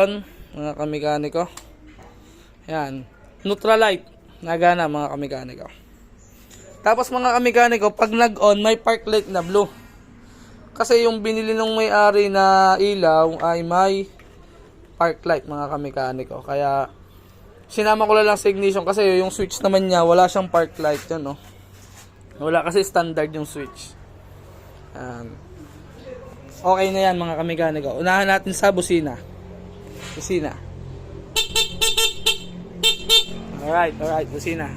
Mga kamekaniko, yan, Neutralite nagana mga kamekaniko. Tapos mga kamekaniko, pag nag-on may park light na blue, kasi yung binili ng may-ari na ilaw ay may park light mga kamekaniko. Kaya sinama ko lang sa ignition kasi yung switch naman niya wala siyang park light yan, no? Wala kasi standard yung switch. Okay na yan mga kamekaniko. Unahan natin sa busina. Alright, busina.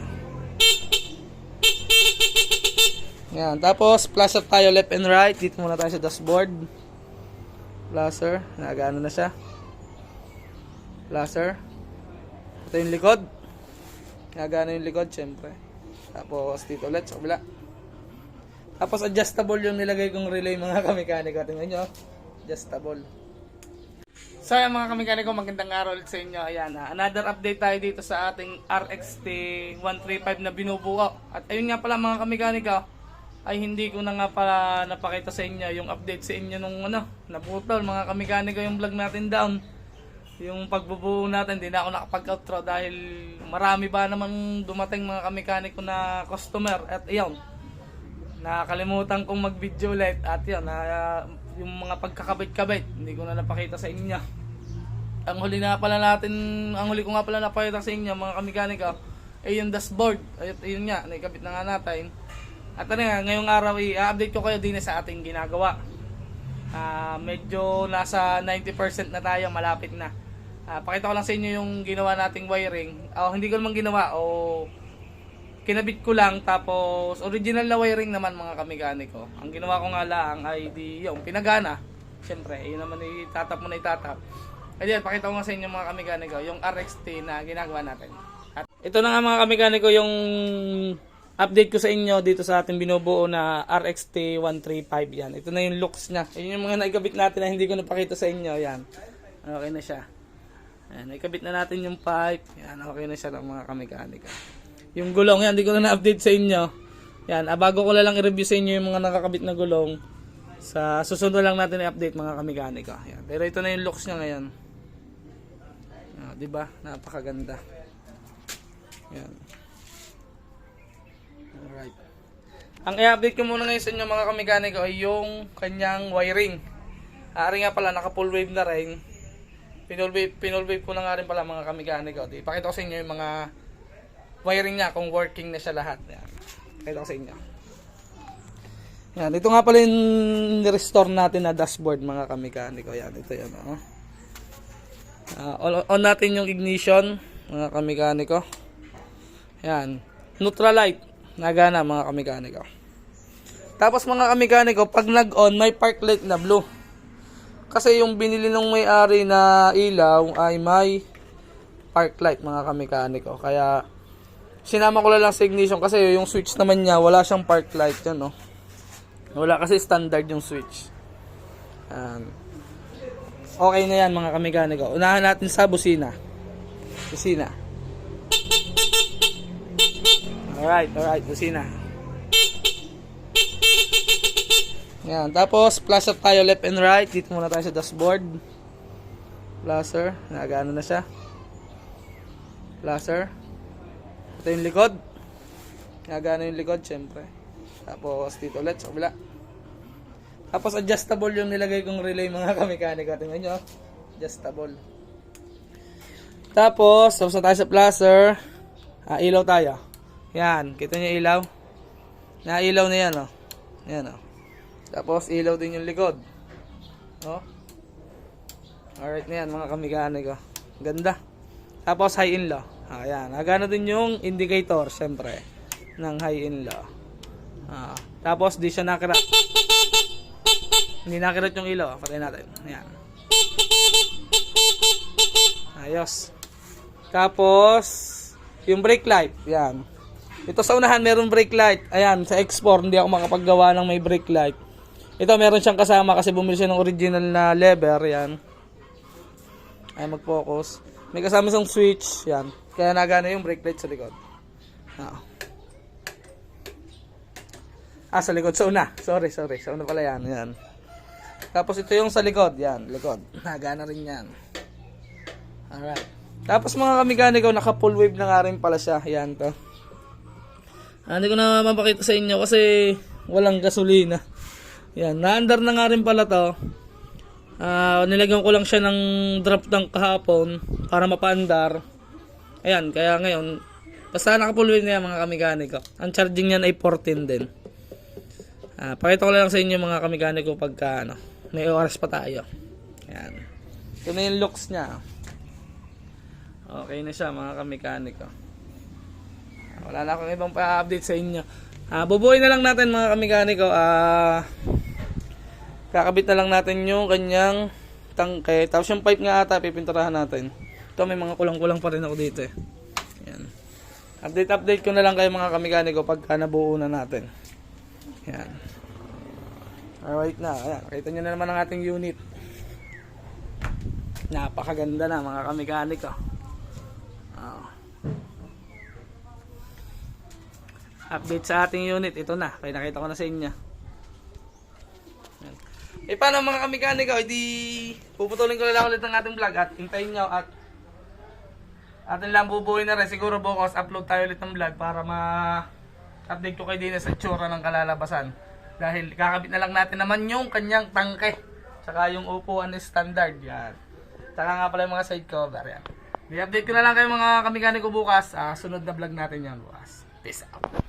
Yan, tapos flash up tayo left and right. Dito muna tayo sa dashboard. Flasher, nagano na siya. Flasher. Ito yung likod. Nagano yung likod, syempre. Tapos dito ulit sa kabila. Tapos adjustable yung nilagay kong relay mga kamekaniko. Tingnan nyo, adjustable. So ayan mga kamekaniko, magandang araw ulit sa inyo. Ayan, another update tayo dito sa ating RXT 135 na binubuo. At ayun nga pala mga kamekaniko, ay hindi ko na nga pala napakita sa inyo yung update sa inyo nung naputol mga kamekaniko yung vlog natin down. Yung pagbubuo natin, hindi na ako nakapag-outro dahil marami ba namang dumating mga kamekaniko na customer. At ayun, nakakalimutan kong mag-video ulit. At yun, yung mga pagkakabit-kabit, hindi ko na napakita sa inyo. Ang huli ko nga pala napakita sa inyo mga kamekaniko ay yung dashboard. Ayun nga, nakikabit na nga natin. At ngayong araw i-update ko kayo din sa ating ginagawa. Medyo nasa 90% na tayo, malapit na. Pakita ko lang sa inyo yung ginawa nating wiring. Hindi ko naman ginawa, kinabit ko lang, tapos original na wiring naman mga kamekaniko. Ang ginawa ko nga lang ay yung pinagana. Siyempre, yun naman itatap mo na itatap. Ayun, pakita ko nga sa inyo mga kamekaniko yung RXT na ginagawa natin. At ito na nga mga kamekaniko yung update ko sa inyo dito sa ating binubuo na RXT 135 yan. Ito na yung looks niya. Ayun yung mga naikabit natin na hindi ko napakita sa inyo. Yan. Okay na siya. Ayan, naikabit na natin yung pipe. Yan, okay na siya ng mga kamekaniko. Yung gulong yan, hindi ko na na-update sa inyo. Yan, bago ko lang i-review sa inyo yung mga nakakabit na gulong. Sa susunod lang natin i-update mga kamekaniko. Yan, pero ito na yung looks niya ngayon. Diba? Napakaganda. Yan. Alright. Ang i-update ko muna ngayon sa inyo mga kamekaniko ay yung kanyang wiring. Ari nga pala, naka full wave na rin. Pinol wave ko na nga rin pala mga kamekaniko. Ipakita ko sa inyo yung mga wiring niya kung working na siya lahat. Yan. Pakita ko sa inyo. Yan, ito nga pala yung restore natin na dashboard mga kamekaniko. Yan, ito yan. On natin yung ignition mga kamekaniko. Yan, Neutralite nagana mga kamekaniko. Tapos mga kamekaniko, pag nag-on may park light na blue, kasi yung binili ng may-ari na ilaw ay may park light mga kamekaniko. Kaya sinama ko lang sa ignition kasi yung switch naman niya wala siyang park light yan, no? Wala kasi standard yung switch. Okay na yan mga kamekaniko. Unahan natin sa busina. Alright, busina. Yan, tapos flash up tayo left and right. Dito muna tayo sa dashboard. Flasher, nagano na siya. Flasher. Ito yung likod. Nagano yung likod, syempre. Tapos dito ulit sa kabila. Tapos adjustable yung nilagay kong relay mga kamekaniko. Tingnan nyo, adjustable. Tapos na tayo sa flasher. Ilaw tayo. Yan, kita nyo ilaw. Nailaw na yan, Yan, Tapos ilaw din yung likod. Alright na yan mga kamekaniko. Ganda. Tapos high in low. Ayan, nagana din yung indicator, syempre, ng high in low. Tapos di siya nakirat. Hindi nakirat yung ilaw. Patay natin. Ayan. Ayos. Tapos yung brake light. Ayan. Ito sa unahan meron brake light. Ayan, sa X4 hindi ako makapaggawa ng may brake light. Ito meron siyang kasama kasi bumili siya ng original na lever. Ayan. Ay mag-focus. May kasama siyang switch. Ayan. Kaya nagana yung brake light sa likod. Sa likod. Sa una. Sorry. Sa una pala yan. Yan. Tapos ito yung sa likod. Yan. Likod. Nagana rin yan. Alright. Tapos mga kamikaniko, naka full wave na nga rin pala siya. Yan to. Hindi ko na mapakita sa inyo kasi walang gasolina. Yan, na-under na nga rin pala to. Nilagyan ko lang siya ng drop tank kahapon para mapaandar. Ayan, kaya ngayon, basta naka full wave na yan mga kamikaniko. Ang charging niyan ay 14 din. Pakita ko lang sa inyo mga kamikaniko pagka may oras pa tayo. Ayan. Ito na yung looks niya. Okay na siya mga kamikaniko. Wala na akong ibang pa-update sa inyo. Bubuhay na lang natin mga kamikaniko. Kakabit na lang natin yung kanyang tangke. Tapos yung pipe nga ata, pipinturahan natin. Ito may mga kulang-kulang pa rin ako dito eh. Yan. Update ko na lang kayo mga kamikaniko pagka nabuo na natin. Yan. Alright na. Ayan. Kita nyo na naman ang ating unit. Napakaganda na mga kamikaniko. Update sa ating unit. Ito na. Kaya nakita ko na sa inyo. Paano mga kamikaniko? Puputulin ko na lang ulit ng ating vlog at hintayin nyo at atin lang bubuhay na rin. Siguro bukas upload tayo ulit ng vlog para ma-update ko kayo din sa tsura ng kalalabasan. Dahil kakabit na lang natin naman yung kanyang tangke. Saka yung upuan is standard. Yan. Saka nga pala yung mga side cover. Yan. I-update ko na lang kayo mga kamikaniko bukas. Sunod na vlog natin yan bukas. Peace out.